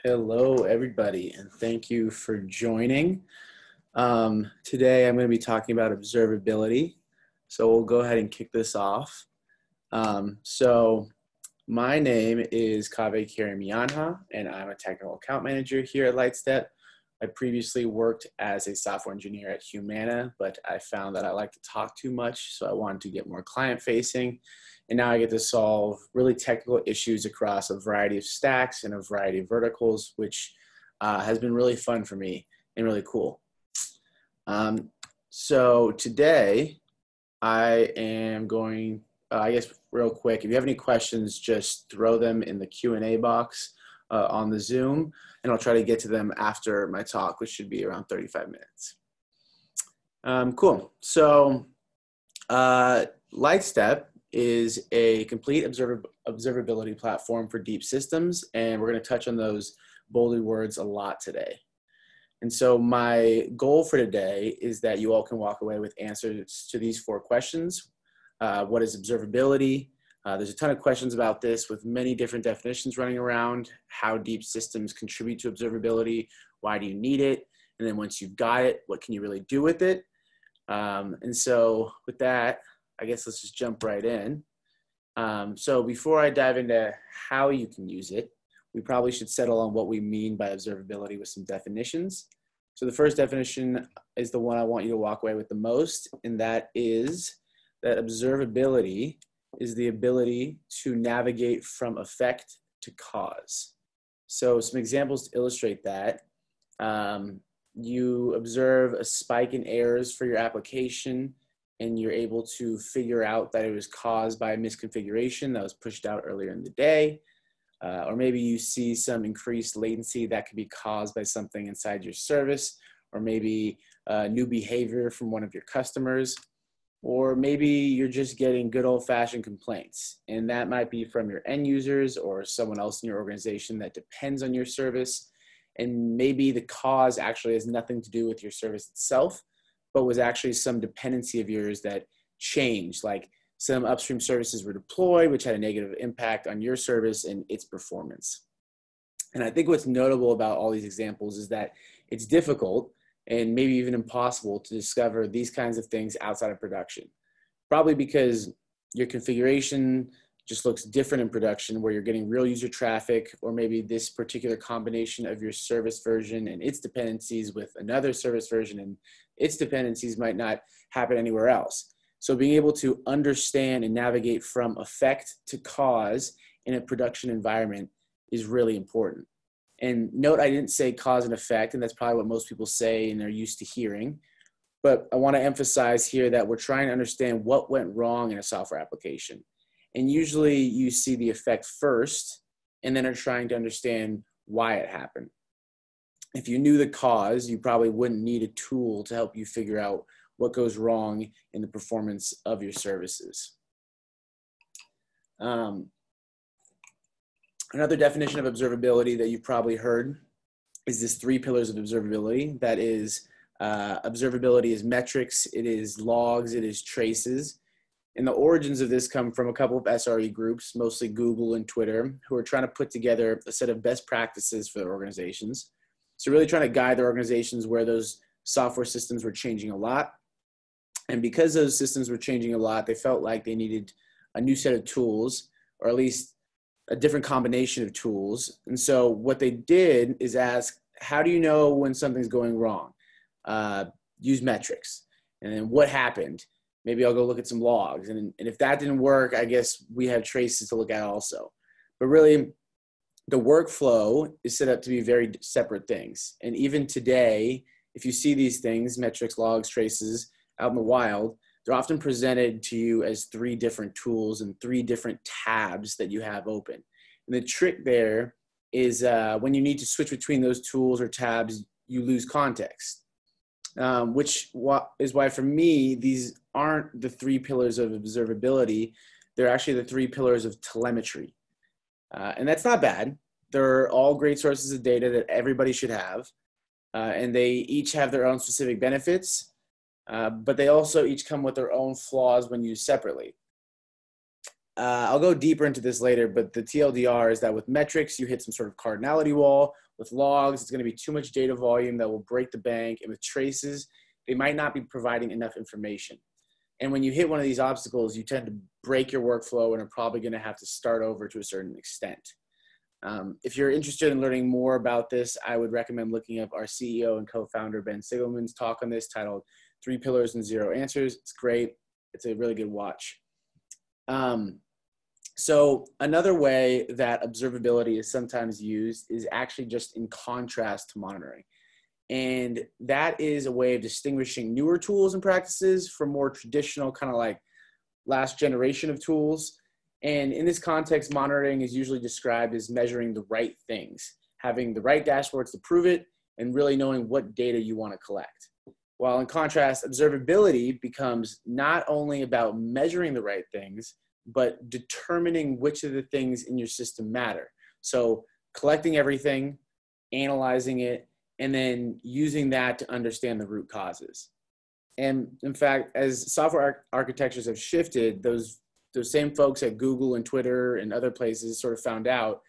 Hello, everybody, and thank you for joining. Today, I'm going to be talking about observability. So we'll go ahead and kick this off. My name is Kaveh Karimiyanha, and I'm a technical account manager here at Lightstep. I previously worked as a software engineer at Humana, but I found that I like to talk too much, so I wanted to get more client-facing. And now I get to solve really technical issues across a variety of stacks and a variety of verticals, which has been really fun for me and really cool. So today I am going, I guess real quick, if you have any questions, just throw them in the Q&A box on the Zoom, and I'll try to get to them after my talk, which should be around 35 minutes. Cool. So Lightstep is a complete observability platform for deep systems, and we're going to touch on those bolded words a lot today. And so my goal for today is that you all can walk away with answers to these 4 questions. What is observability? There's a ton of questions about this with many different definitions running around. How deep systems contribute to observability? Why do you need it? And then once you've got it, what can you really do with it? And so with that, I guess let's just jump right in. So before I dive into how you can use it, we probably should settle on what we mean by observability with some definitions. So the first definition is the one I want you to walk away with the most, and that is that observability is the ability to navigate from effect to cause. So some examples to illustrate that. You observe a spike in errors for your application, and you're able to figure out that it was caused by a misconfiguration that was pushed out earlier in the day. Or maybe you see some increased latency that could be caused by something inside your service, or maybe new behavior from one of your customers, or maybe you're just getting good old-fashioned complaints, and that might be from your end users or someone else in your organization that depends on your service. And maybe the cause actually has nothing to do with your service itself, but was actually some dependency of yours that changed, like some upstream services were deployed, which had a negative impact on your service and its performance. And I think what's notable about all these examples is that it's difficult and maybe even impossible to discover these kinds of things outside of production. Probably because your configuration just looks different in production, where you're getting real user traffic, or maybe this particular combination of your service version and its dependencies with another service version and its dependencies might not happen anywhere else. So being able to understand and navigate from effect to cause in a production environment is really important. And note, I didn't say cause and effect, and that's probably what most people say and they're used to hearing. But I want to emphasize here that we're trying to understand what went wrong in a software application. And usually you see the effect first, and then are trying to understand why it happened. If you knew the cause, you probably wouldn't need a tool to help you figure out what goes wrong in the performance of your services. Another definition of observability that you've probably heard is this 3 pillars of observability. That is, observability is metrics, it is logs, it is traces. And the origins of this come from a couple of SRE groups, mostly Google and Twitter, who are trying to put together a set of best practices for their organizations. So really trying to guide their organizations where those software systems were changing a lot. And because those systems were changing a lot, they felt like they needed a new set of tools, or at least a different combination of tools. And so what they did is ask, how do you know when something's going wrong? Use metrics. And then what happened? Maybe I'll go look at some logs. And if that didn't work, I guess we have traces to look at also. But really, the workflow is set up to be very separate things. And even today, if you see these things, metrics, logs, traces, out in the wild, they're often presented to you as 3 different tools and 3 different tabs that you have open. And the trick there is when you need to switch between those tools or tabs, you lose context. Which is why for me, these aren't the 3 pillars of observability. They're actually the 3 pillars of telemetry. And that's not bad. They're all great sources of data that everybody should have. And they each have their own specific benefits, but they also each come with their own flaws when used separately. I'll go deeper into this later, but the TLDR is that with metrics, you hit some sort of cardinality wall. With logs, it's going to be too much data volume that will break the bank. And with traces, they might not be providing enough information. And when you hit one of these obstacles, you tend to break your workflow and are probably going to have to start over to a certain extent. If you're interested in learning more about this, I would recommend looking up our CEO and co-founder, Ben Sigelman's talk on this titled 3 Pillars and 0 Answers. It's great. It's a really good watch. So another way that observability is sometimes used is actually just in contrast to monitoring. And that is a way of distinguishing newer tools and practices from more traditional kind of like last generation of tools. And in this context, monitoring is usually described as measuring the right things, having the right dashboards to prove it, and really knowing what data you want to collect. While in contrast, observability becomes not only about measuring the right things, but determining which of the things in your system matter. So collecting everything, analyzing it, and then using that to understand the root causes. And in fact, as software architectures have shifted, those same folks at Google and Twitter and other places sort of found out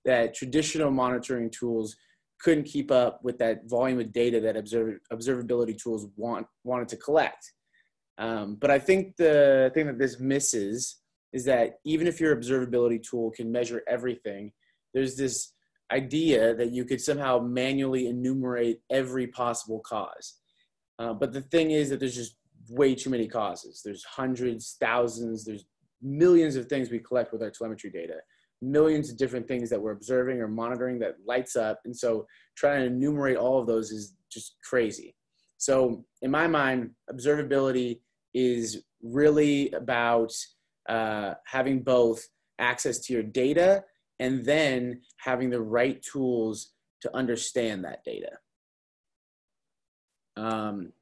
that traditional monitoring tools couldn't keep up with that volume of data that observability tools wanted to collect. But I think the thing that this misses is that even if your observability tool can measure everything, there's this idea that you could somehow manually enumerate every possible cause. But the thing is that there's just way too many causes. There's hundreds, thousands, there's millions of things we collect with our telemetry data, millions of different things that we're observing or monitoring that lights up. And so trying to enumerate all of those is just crazy. So in my mind, observability is really about having both access to your data and then having the right tools to understand that data.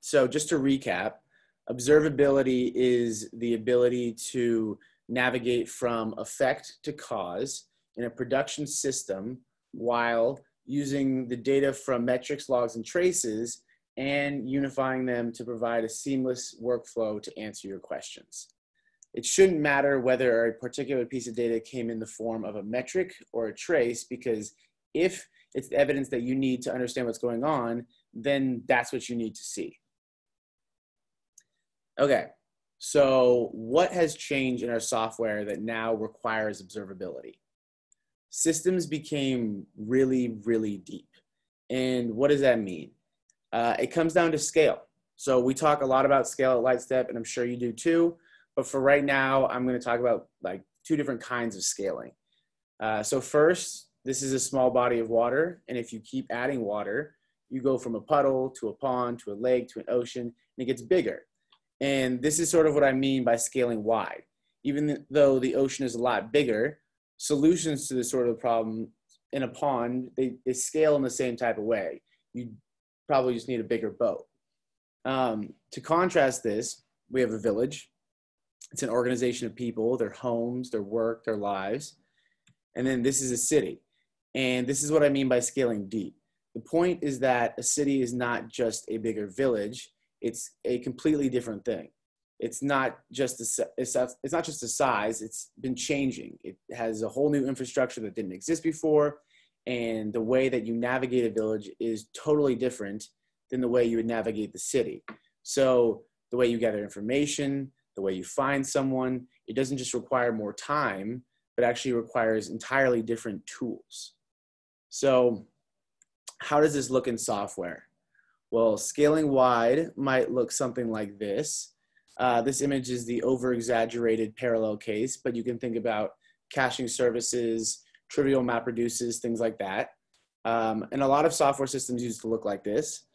So just to recap, observability is the ability to navigate from effect to cause in a production system while using the data from metrics, logs, and traces and unifying them to provide a seamless workflow to answer your questions. It shouldn't matter whether a particular piece of data came in the form of a metric or a trace, because if it's the evidence that you need to understand what's going on, then that's what you need to see. Okay, so what has changed in our software that now requires observability? Systems became really, really deep. And what does that mean? It comes down to scale. So we talk a lot about scale at Lightstep, and I'm sure you do too. But for right now, I'm going to talk about like 2 different kinds of scaling. So first, this is a small body of water. And if you keep adding water, you go from a puddle to a pond to a lake to an ocean, and it gets bigger. And this is sort of what I mean by scaling wide. Even though the ocean is a lot bigger, solutions to this sort of problem in a pond, they scale in the same type of way. You probably just need a bigger boat. To contrast this, we have a village. It's an organization of people, their homes, their work, their lives. And then this is a city. And this is what I mean by scaling deep. The point is that a city is not just a bigger village. It's a completely different thing. It's not just a size. It's been changing. It has a whole new infrastructure that didn't exist before. And the way that you navigate a village is totally different than the way you would navigate the city. So the way you gather information, the way you find someone, it doesn't just require more time, but actually requires entirely different tools. So how does this look in software? Well, scaling wide might look something like this. This image is the over-exaggerated parallel case, but you can think about caching services, trivial map reduces, things like that. And a lot of software systems used to look like this.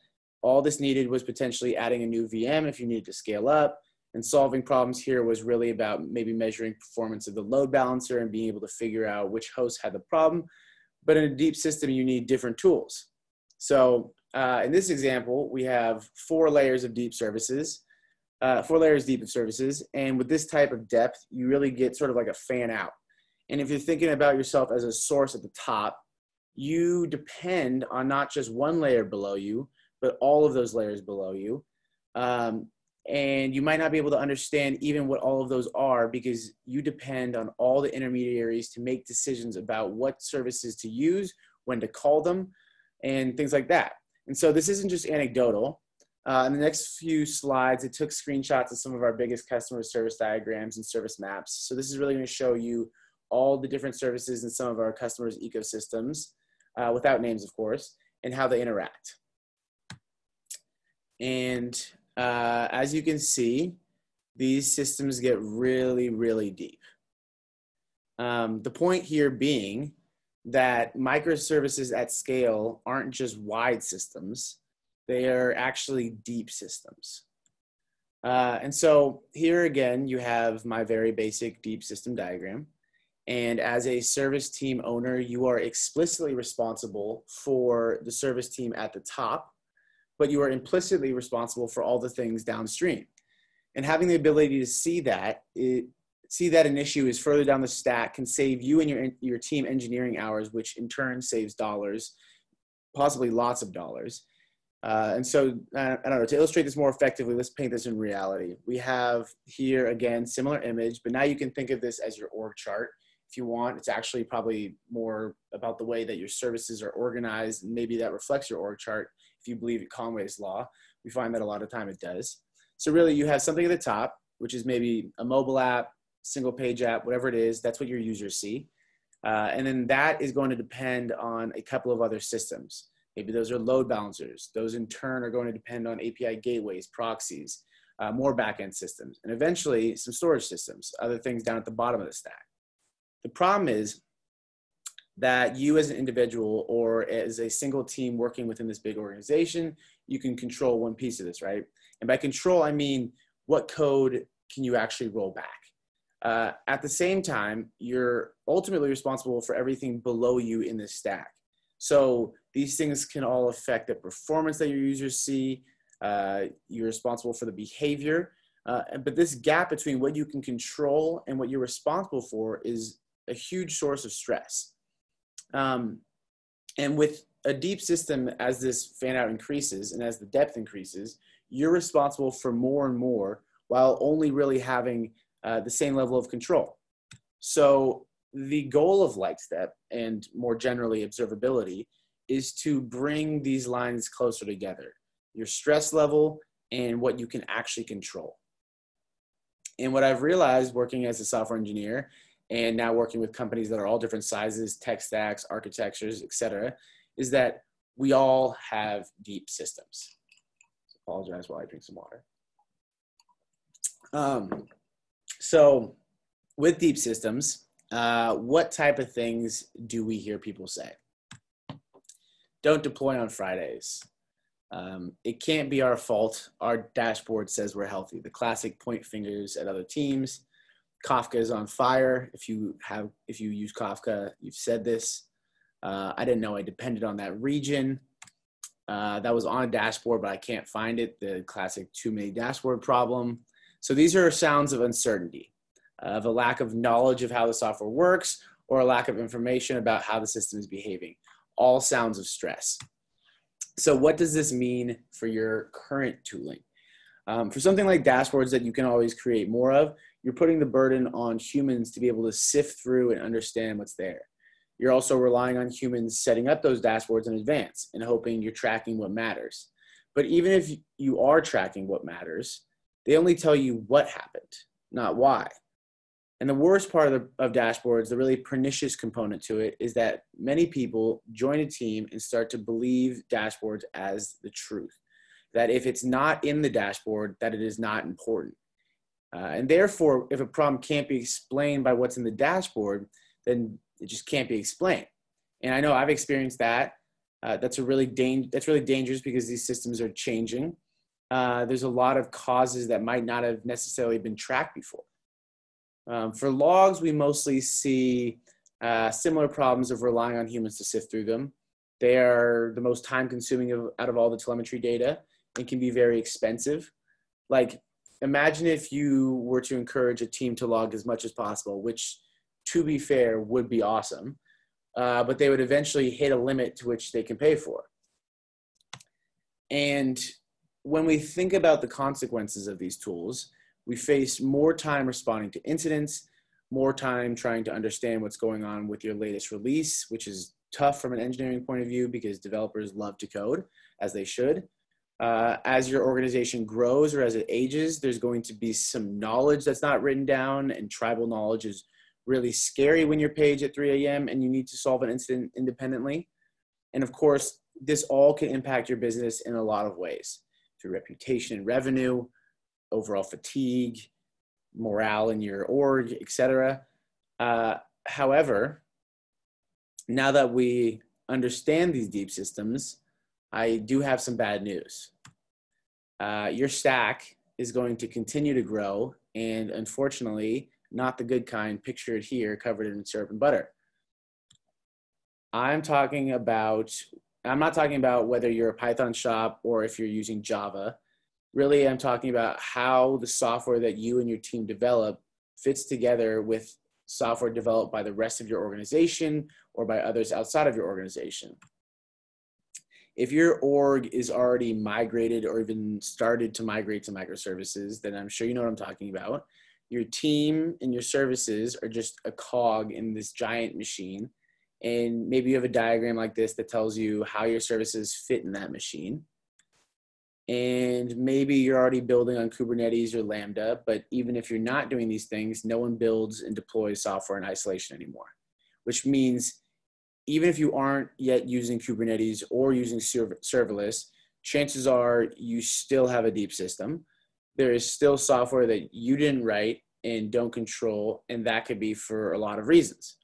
All this needed was potentially adding a new VM if you needed to scale up, and solving problems here was really about maybe measuring performance of the load balancer and being able to figure out which host had the problem. But in a deep system, you need different tools. So in this example, we have 4 layers of deep services, 4 layers deep of services. And with this type of depth, you really get sort of like a fan out. And if you're thinking about yourself as a source at the top, you depend on not just one layer below you, but all of those layers below you. And you might not be able to understand even what all of those are because you depend on all the intermediaries to make decisions about what services to use, when to call them, and things like that. And so this isn't just anecdotal. In the next few slides, it took screenshots of some of our biggest customer service diagrams and service maps. So this is really going to show you all the different services in some of our customers' ecosystems, without names, of course, and how they interact. And as you can see, these systems get really, really deep. The point here being that microservices at scale aren't just wide systems, they are actually deep systems. And so here again, you have my very basic deep system diagram. And as a service team owner, you are explicitly responsible for the service team at the top, but you are implicitly responsible for all the things downstream. And having the ability to see that an issue is further down the stack can save you and your team engineering hours, which in turn saves dollars, possibly lots of dollars. And so, I don't know, to illustrate this more effectively, let's paint this in reality. We have here, again, similar image, but now you can think of this as your org chart. If you want, it's actually probably more about the way that your services are organized, and maybe that reflects your org chart. If you believe in Conway's law, we find that a lot of time it does. So really you have something at the top, which is maybe a mobile app, single page app, whatever it is, that's what your users see. And then that is going to depend on a couple of other systems. Maybe those are load balancers. Those in turn are going to depend on API gateways, proxies, more backend systems, and eventually some storage systems, other things down at the bottom of the stack. The problem is that you as an individual or as a single team working within this big organization, you can control one piece of this, right? And by control, I mean, what code can you actually roll back? At the same time, you're ultimately responsible for everything below you in this stack. So these things can all affect the performance that your users see. You're responsible for the behavior. But this gap between what you can control and what you're responsible for is a huge source of stress. And with a deep system, as this fan out increases and as the depth increases, you're responsible for more and more while only really having the same level of control. So the goal of Lightstep, and more generally observability, is to bring these lines closer together, your stress level and what you can actually control. And what I've realized working as a software engineer and now working with companies that are all different sizes, tech stacks, architectures, et cetera, is that we all have deep systems. Apologize while I drink some water. So with deep systems, what type of things do we hear people say? Don't deploy on Fridays. It can't be our fault. Our dashboard says we're healthy. The classic point fingers at other teams. Kafka is on fire. If you use Kafka, you've said this. I didn't know I depended on that region. That was on a dashboard, but I can't find it. The classic too many dashboard problem. So these are sounds of uncertainty, of a lack of knowledge of how the software works, or a lack of information about how the system is behaving. All sounds of stress. So what does this mean for your current tooling? For something like dashboards that you can always create more of, you're putting the burden on humans to be able to sift through and understand what's there. You're also relying on humans setting up those dashboards in advance and hoping you're tracking what matters. But even if you are tracking what matters, they only tell you what happened, not why. And the worst part of dashboards, the really pernicious component to it, is that many people join a team and start to believe dashboards as the truth. That if it's not in the dashboard, that it is not important. And therefore, if a problem can't be explained by what's in the dashboard, then it just can't be explained. And I know I've experienced that. That's really dangerous because these systems are changing. There's a lot of causes that might not have necessarily been tracked before. For logs, we mostly see similar problems of relying on humans to sift through them. They are the most time-consuming out of all the telemetry data and can be very expensive. Like, imagine if you were to encourage a team to log as much as possible, which, to be fair, would be awesome, but they would eventually hit a limit to which they can pay for. And when we think about the consequences of these tools, we face more time responding to incidents, more time trying to understand what's going on with your latest release, which is tough from an engineering point of view because developers love to code, as they should. As your organization grows or as it ages, there's going to be some knowledge that's not written down, and tribal knowledge is really scary when you're paged at 3 a.m. and you need to solve an incident independently. And of course, this all can impact your business in a lot of ways, through reputation and revenue, overall fatigue, morale in your org, etc. However, now that we understand these deep systems, I do have some bad news. Your stack is going to continue to grow, and unfortunately, not the good kind pictured here, covered in syrup and butter. I'm not talking about whether you're a Python shop or if you're using Java. Really, I'm talking about how the software that you and your team develop fits together with software developed by the rest of your organization or by others outside of your organization. If your org is already migrated or even started to migrate to microservices, then I'm sure you know what I'm talking about. Your team and your services are just a cog in this giant machine. And maybe you have a diagram like this that tells you how your services fit in that machine. And maybe you're already building on Kubernetes or Lambda, but even if you're not doing these things, no one builds and deploys software in isolation anymore, which means even if you aren't yet using Kubernetes or using serverless, chances are you still have a deep system. There is still software that you didn't write and don't control, and that could be for a lot of reasons.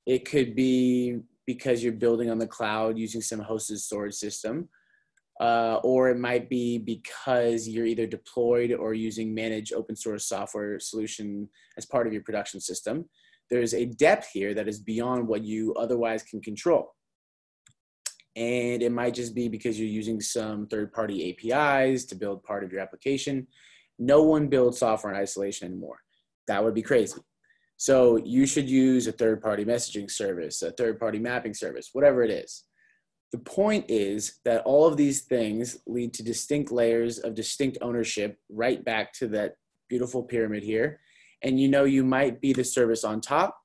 It could be because you're building on the cloud using some hosted storage system, or it might be because you're either deployed or using managed open source software solution as part of your production system. There's a depth here that is beyond what you otherwise can control. And it might just be because you're using some third-party APIs to build part of your application. No one builds software in isolation anymore. That would be crazy. So you should use a third-party messaging service, a third-party mapping service, whatever it is. The point is that all of these things lead to distinct layers of distinct ownership right back to that beautiful pyramid here. And you might be the service on top.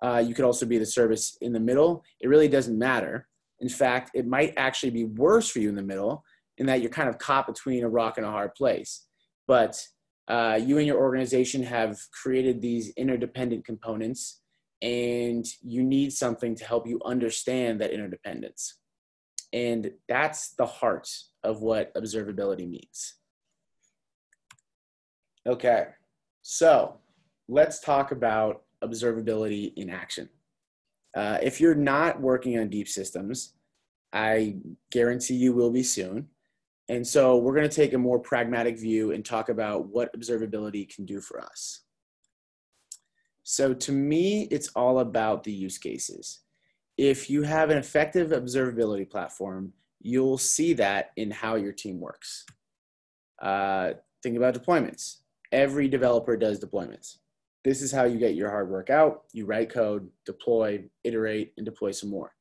You could also be the service in the middle. It really doesn't matter. In fact, it might actually be worse for you in the middle in that you're kind of caught between a rock and a hard place. But you and your organization have created these interdependent components, and you need something to help you understand that interdependence. And that's the heart of what observability means. Okay, so let's talk about observability in action. If you're not working on deep systems, I guarantee you will be soon. And so we're going to take a more pragmatic view and talk about what observability can do for us. So to me, it's all about the use cases. If you have an effective observability platform, you'll see that in how your team works. Think about deployments. Every developer does deployments. This is how you get your hard work out. You write code, deploy, iterate, and deploy some more.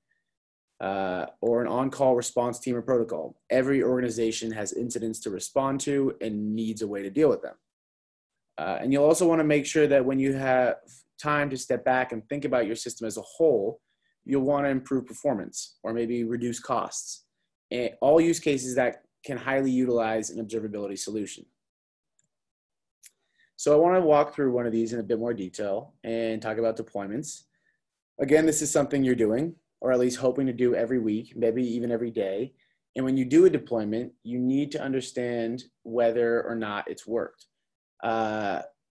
Or an on-call response team or protocol. Every organization has incidents to respond to and needs a way to deal with them. And you'll also want to make sure that when you have time to step back and think about your system as a whole, you'll want to improve performance or maybe reduce costs. And all use cases that can highly utilize an observability solution. So I want to walk through one of these in a bit more detail and talk about deployments. Again, this is something you're doing, or at least hoping to do every week, maybe even every day. And when you do a deployment, you need to understand whether or not it's worked.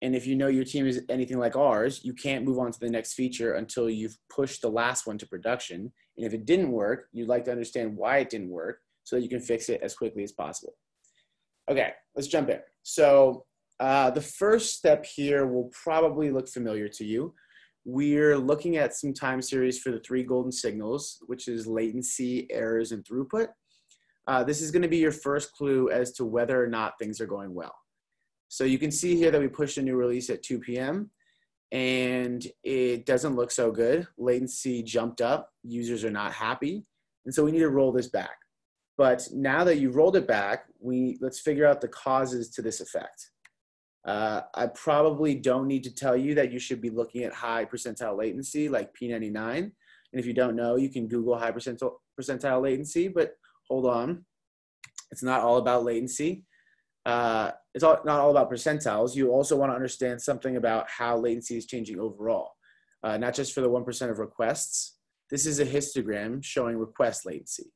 And if you know your team is anything like ours, you can't move on to the next feature until you've pushed the last one to production. And if it didn't work, you'd like to understand why it didn't work so that you can fix it as quickly as possible. Okay, let's jump in. So the first step here will probably look familiar to you. We're looking at some time series for the 3 golden signals, which is latency, errors, and throughput. This is going to be your first clue as to whether or not things are going well. So you can see here that we pushed a new release at 2 p.m. and it doesn't look so good. Latency jumped up. Users are not happy. And so we need to roll this back. But now that you've rolled it back, let's figure out the causes to this effect. I probably don't need to tell you that you should be looking at high percentile latency like P99. And if you don't know, you can Google high percentile latency, but hold on. It's not all about latency. It's not all about percentiles. You also want to understand something about how latency is changing overall, not just for the 1% of requests. This is a histogram showing request latency.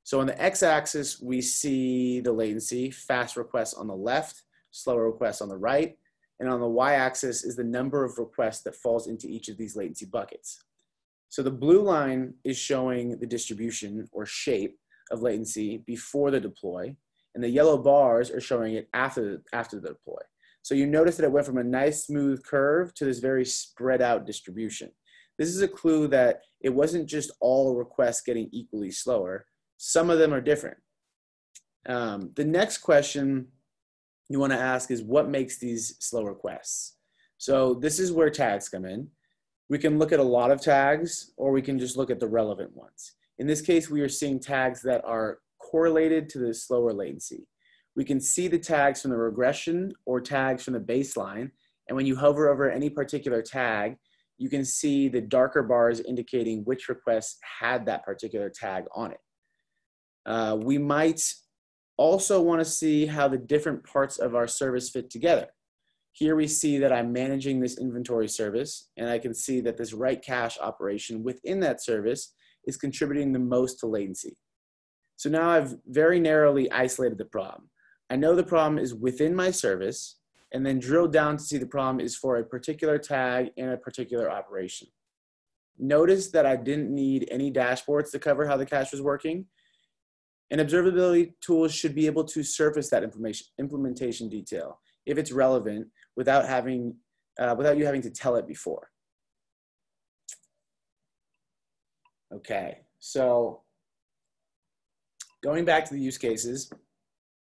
So on the x-axis, we see the latency, fast requests on the left, slower requests on the right, and on the y-axis is the number of requests that falls into each of these latency buckets. So the blue line is showing the distribution or shape of latency before the deploy, and the yellow bars are showing it after the deploy. So you notice that it went from a nice smooth curve to this very spread out distribution. This is a clue that it wasn't just all requests getting equally slower. Some of them are different. The next question you want to ask is what makes these slow requests? So this is where tags come in. We can look at a lot of tags, or we can just look at the relevant ones. In this case, we are seeing tags that are correlated to the slower latency. We can see the tags from the regression or tags from the baseline. And when you hover over any particular tag, you can see the darker bars indicating which requests had that particular tag on it. We might also want to see how the different parts of our service fit together. Here we see that I'm managing this inventory service, and I can see that this write cache operation within that service is contributing the most to latency. So now I've very narrowly isolated the problem. I know the problem is within my service, and then drilled down to see the problem is for a particular tag in a particular operation. Notice that I didn't need any dashboards to cover how the cache was working. And observability tools should be able to surface that implementation detail if it's relevant without you having to tell it before. Okay, so going back to the use cases,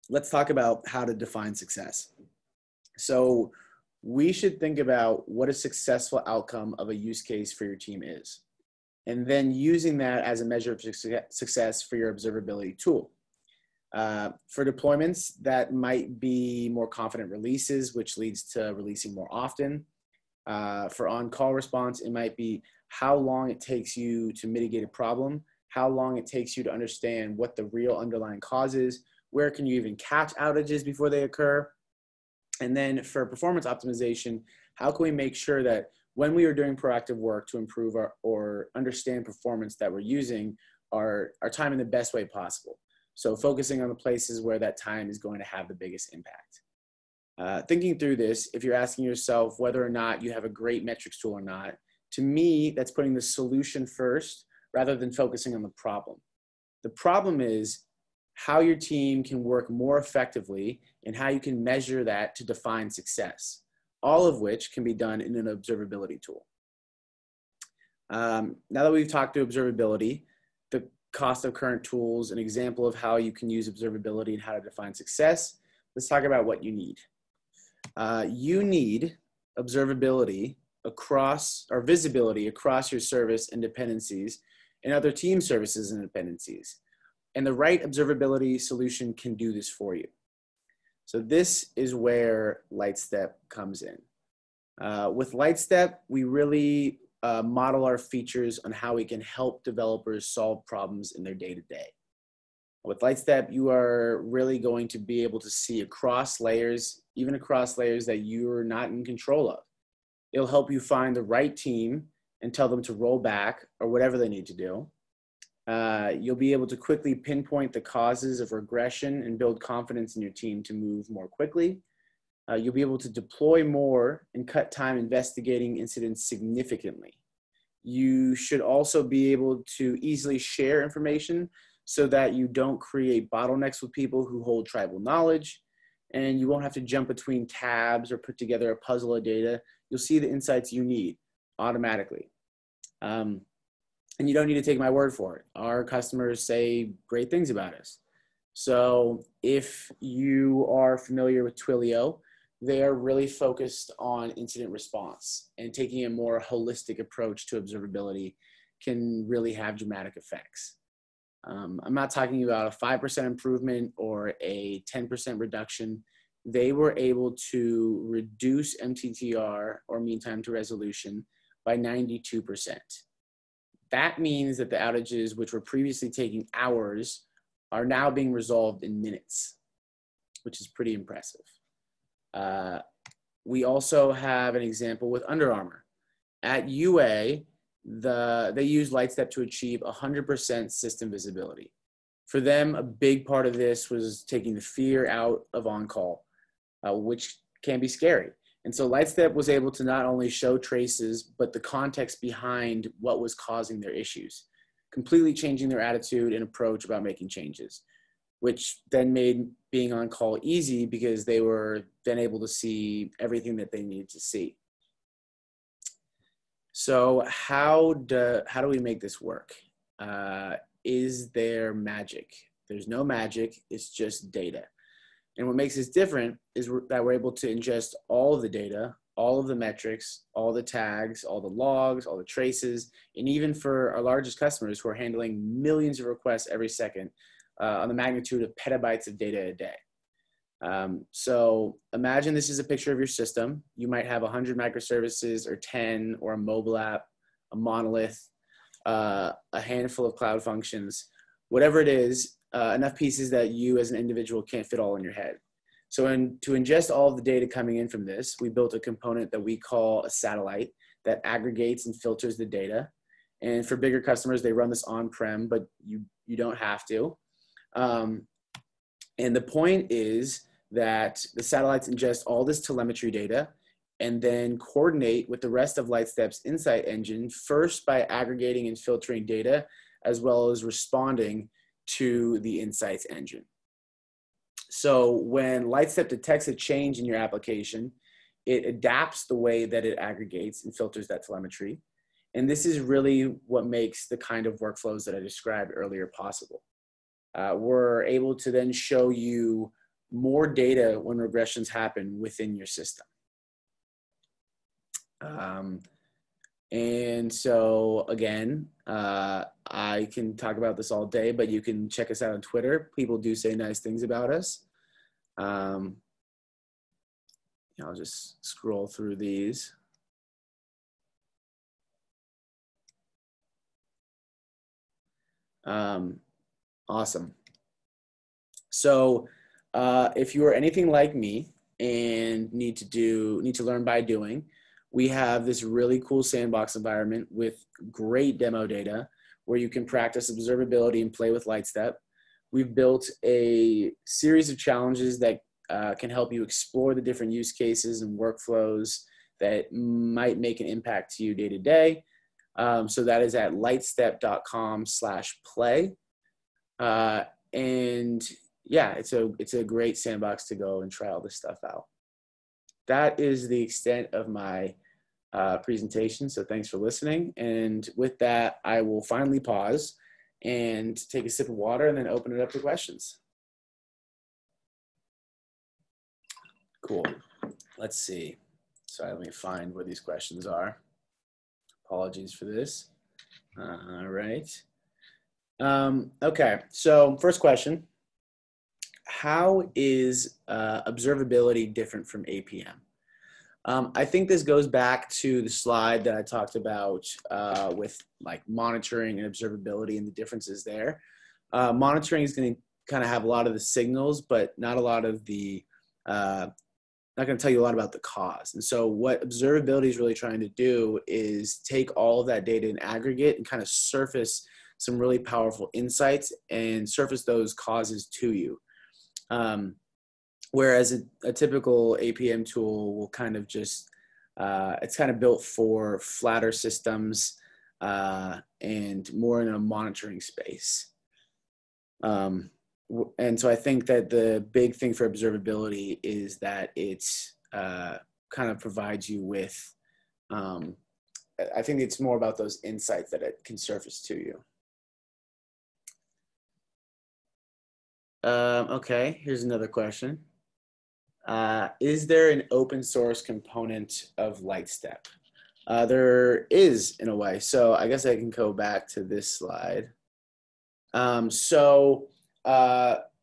let's talk about how to define success. So we should think about what a successful outcome of a use case for your team is, and then using that as a measure of success for your observability tool. For deployments, that might be more confident releases, which leads to releasing more often. For on-call response, it might be how long it takes you to mitigate a problem, how long it takes you to understand what the real underlying cause is, where can you even catch outages before they occur. And then for performance optimization, how can we make sure that when we are doing proactive work to improve or understand performance that we're using our time in the best way possible. So focusing on the places where that time is going to have the biggest impact. Thinking through this, if you're asking yourself whether or not you have a great metrics tool or not, to me, that's putting the solution first rather than focusing on the problem. The problem is how your team can work more effectively and how you can measure that to define success, all of which can be done in an observability tool. Now that we've talked to observability, the cost of current tools, an example of how you can use observability and how to define success, let's talk about what you need. You need observability across, or visibility across your service and dependencies and other team services and dependencies. And the right observability solution can do this for you. So this is where Lightstep comes in. With Lightstep, we really model our features on how we can help developers solve problems in their day-to-day. With Lightstep, you are really going to be able to see across layers, even across layers that you're not in control of. It'll help you find the right team and tell them to roll back or whatever they need to do. You'll be able to quickly pinpoint the causes of regression and build confidence in your team to move more quickly. You'll be able to deploy more and cut time investigating incidents significantly. You should also be able to easily share information so that you don't create bottlenecks with people who hold tribal knowledge, and you won't have to jump between tabs or put together a puzzle of data. You'll see the insights you need automatically. And you don't need to take my word for it. Our customers say great things about us. So if you are familiar with Twilio, they are really focused on incident response, and taking a more holistic approach to observability can really have dramatic effects. I'm not talking about a 5% improvement or a 10% reduction. They were able to reduce MTTR, or mean time to resolution, by 92%. That means that the outages, which were previously taking hours, are now being resolved in minutes, which is pretty impressive. We also have an example with Under Armour. At UA, they use Lightstep to achieve 100% system visibility. For them, a big part of this was taking the fear out of on-call, which can be scary. And so Lightstep was able to not only show traces, but the context behind what was causing their issues, completely changing their attitude and approach about making changes, which then made being on call easy because they were then able to see everything that they needed to see. So how do we make this work? Is there magic? There's no magic, it's just data. And what makes this different is that we're able to ingest all of the data, all of the metrics, all the tags, all the logs, all the traces, and even for our largest customers who are handling millions of requests every second, on the magnitude of petabytes of data a day. So imagine this is a picture of your system. You might have 100 microservices or 10, or a mobile app, a monolith, a handful of cloud functions, whatever it is, enough pieces that you as an individual can't fit all in your head. So to ingest all of the data coming in from this, we built a component that we call a satellite that aggregates and filters the data. And for bigger customers, they run this on-prem, but you don't have to. And the point is that the satellites ingest all this telemetry data and then coordinate with the rest of Lightstep's insight engine, first by aggregating and filtering data, as well as responding to the insights engine. So when Lightstep detects a change in your application, it adapts the way that it aggregates and filters that telemetry. And this is really what makes the kind of workflows that I described earlier possible. We're able to then show you more data when regressions happen within your system. And so again, I can talk about this all day, but you can check us out on Twitter. People do say nice things about us. I'll just scroll through these. Awesome. So if you are anything like me and need to learn by doing, we have this really cool sandbox environment with great demo data where you can practice observability and play with Lightstep. We've built a series of challenges that can help you explore the different use cases and workflows that might make an impact to you day to day. So that is at lightstep.com/play. And yeah, it's a great sandbox to go and try all this stuff out. That is the extent of my presentation. So thanks for listening. And with that, I will finally pause and take a sip of water and then open it up to questions. Cool. Let's see. Sorry, let me find where these questions are. Apologies for this. All right. Okay, so first question. How is observability different from APM? I think this goes back to the slide that I talked about with like monitoring and observability and the differences there. Monitoring is going to kind of have a lot of the signals, but not a lot of the, not going to tell you a lot about the cause. And so what observability is really trying to do is take all of that data in aggregate and kind of surface some really powerful insights and surface those causes to you. Whereas a typical APM tool will kind of just, it's kind of built for flatter systems and more in a monitoring space. And so I think that the big thing for observability is that it's kind of provides you with, I think it's more about those insights that it can surface to you. Okay, here's another question. Is there an open source component of Lightstep? There is, in a way. So I guess I can go back to this slide.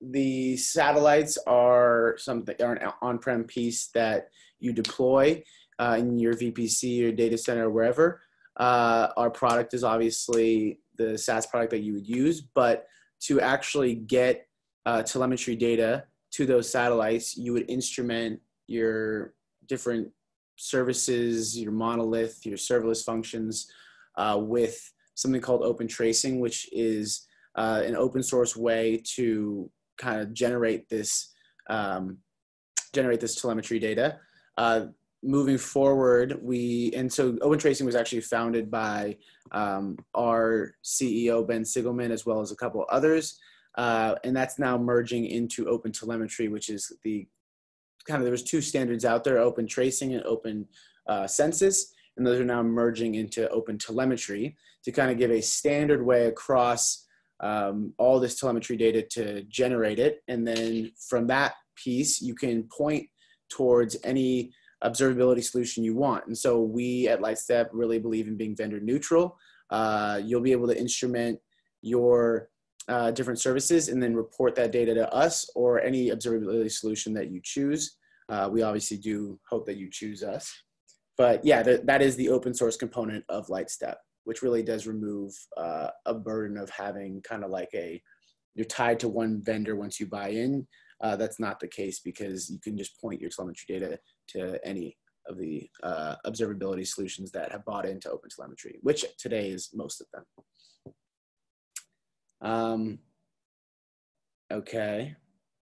The satellites are an on-prem piece that you deploy in your VPC or data center or wherever. Our product is obviously the SaaS product that you would use, but to actually get telemetry data to those satellites, you would instrument your different services, your monolith, your serverless functions with something called open tracing, which is an open source way to kind of generate this telemetry data. Moving forward, so open tracing was actually founded by our CEO, Ben Sigelman, as well as a couple others. And that's now merging into open telemetry, which is there was two standards out there, open tracing and open census. And those are now merging into open telemetry to kind of give a standard way across all this telemetry data to generate it. And then from that piece, you can point towards any observability solution you want. And so we at Lightstep really believe in being vendor neutral. You'll be able to instrument your different services and then report that data to us or any observability solution that you choose. We obviously do hope that you choose us. But yeah, that is the open source component of Lightstep, which really does remove a burden of having kind of like you're tied to one vendor once you buy in. That's not the case because you can just point your telemetry data to any of the observability solutions that have bought into OpenTelemetry, which today is most of them. Okay,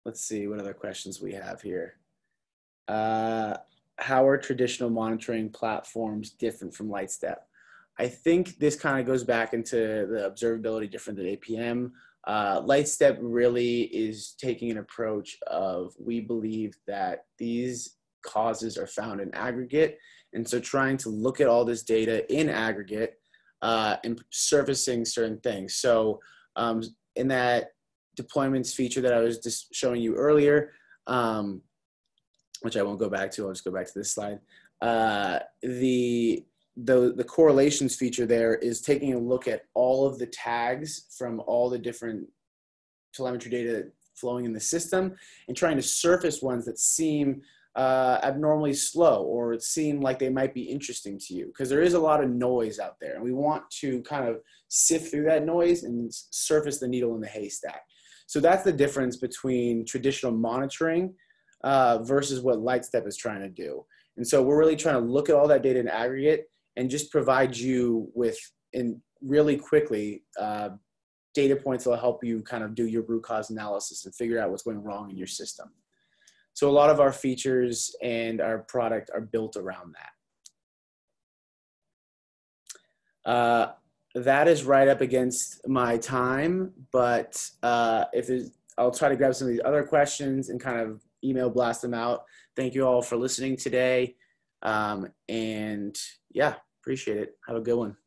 let's see what other questions we have here. How are traditional monitoring platforms different from Lightstep? I think this kind of goes back into the observability different than APM. Lightstep really is taking an approach of, we believe that these causes are found in aggregate. And so trying to look at all this data in aggregate and surfacing certain things. So in that deployments feature that I was just showing you earlier, which I won't go back to, I'll just go back to this slide. The correlations feature there is taking a look at all of the tags from all the different telemetry data flowing in the system and trying to surface ones that seem abnormally slow or seem like they might be interesting to you, because there is a lot of noise out there and we want to kind of sift through that noise and surface the needle in the haystack. So that's the difference between traditional monitoring versus what Lightstep is trying to do. And so we're really trying to look at all that data in aggregate and just provide you with, really quickly, data points that will help you kind of do your root cause analysis and figure out what's going wrong in your system. So a lot of our features and our product are built around that. That is right up against my time, but I'll try to grab some of these other questions and kind of email blast them out. Thank you all for listening today. And yeah, appreciate it. Have a good one.